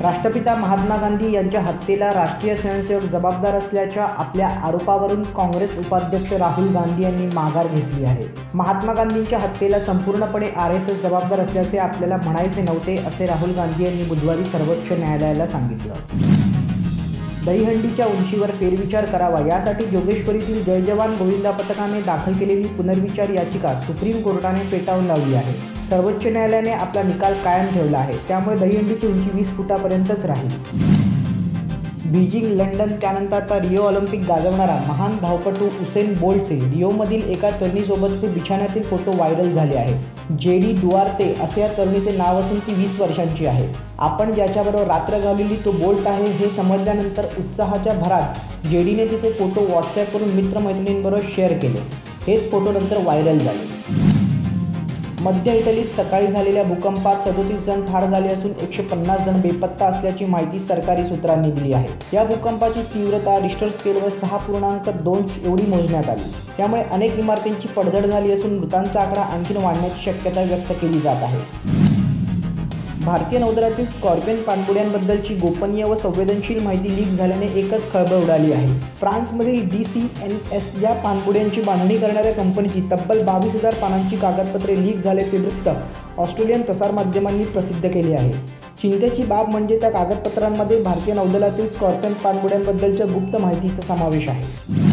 राष्ट्रपिता महात्मा गांधी यांच्या हत्येला राष्ट्रीय स्वयंसेवक जबाबदार असल्याच्या आपल्या आरोपावरून काँग्रेस उपाध्यक्ष राहुल गांधी यांनी माघार घेतली आहे। महात्मा गांधींच्या हत्येला संपूर्णपणे RSS जबाबदार असल्याचे आपल्याला म्हणायचे नव्हते, असे राहुल गांधी यांनी बुधवारी सर्वोच्च न्यायालयाला सांगितलं। दहीहंडीच्या उंचीवर फेरविचार करावा यासाठी जोगेश्वरीतील जय जवान गोविंदा पथकाने दाखल केलेली पुनर्विचार याचिका सुप्रीम कोर्टाने फेटाळून लावली आहे। सर्वोच्च न्यायालयाने आपला निकाल कायम ठेवला आहे, त्यामुळे दहीहंडीची उंची 20 फुटापर्यंतच राहील। बीजिंग, लंडन त्यानंतर आता रिओ ऑलिम्पिक गाजवणारा महान धावपटू उसेन बोल्टचे रिओमधील एका तरुणीसोबतचे बिछाण्यातील फोटो व्हायरल झाले आहेत। जेडी दुआर्ते असे या तरुणीचे नाव असून ती 20 वर्षांची आहे। आपण ज्याच्याबरोबर रात्र घालवली तो बोल्ट आहे हे समजल्यानंतर उत्साहाच्या भरात जेडीने तिचे फोटो व्हॉट्सॲपवरून मित्रमैत्रिणींबरोबर शेअर केले। हेच फोटो नंतर व्हायरल झाले। मध्य इटलीत सकाळी झालेल्या भूकंपात 37 जण ठार झाले असून 150 जण बेपत्ता असल्याची माहिती सरकारी सूत्रांनी दिली आहे। या भूकंपाची तीव्रता रिश्टर स्केलवर 6.2 एवढी मोजण्यात आली। त्यामुळे अनेक इमारतींची पडझड झाली असून मृतांचा आकडा आणखी वाढण्याची शक्यता व्यक्त केली जात आहे। भारतीय नौदलातील स्कॉर्पियन पाणबुड्यांबद्दलची गोपनीय व संवेदनशील माहिती लीक झाल्याने एकच खळबळ उडाली आहे। फ्रान्समधील DCNS या पाणबुड्यांची बांधणी करणाऱ्या कंपनीची तब्बल 22,000 पानांची कागदपत्रे लीक झाल्याचे वृत्त ऑस्ट्रेलियन प्रसारमाध्यमांनी प्रसिद्ध केले आहे। चिंतेची बाब म्हणजे त्या कागदपत्रांमध्ये भारतीय नौदलातील स्कॉर्पियन पाणबुड्यांबद्दलच्या गुप्त माहितीचा समावेश आहे।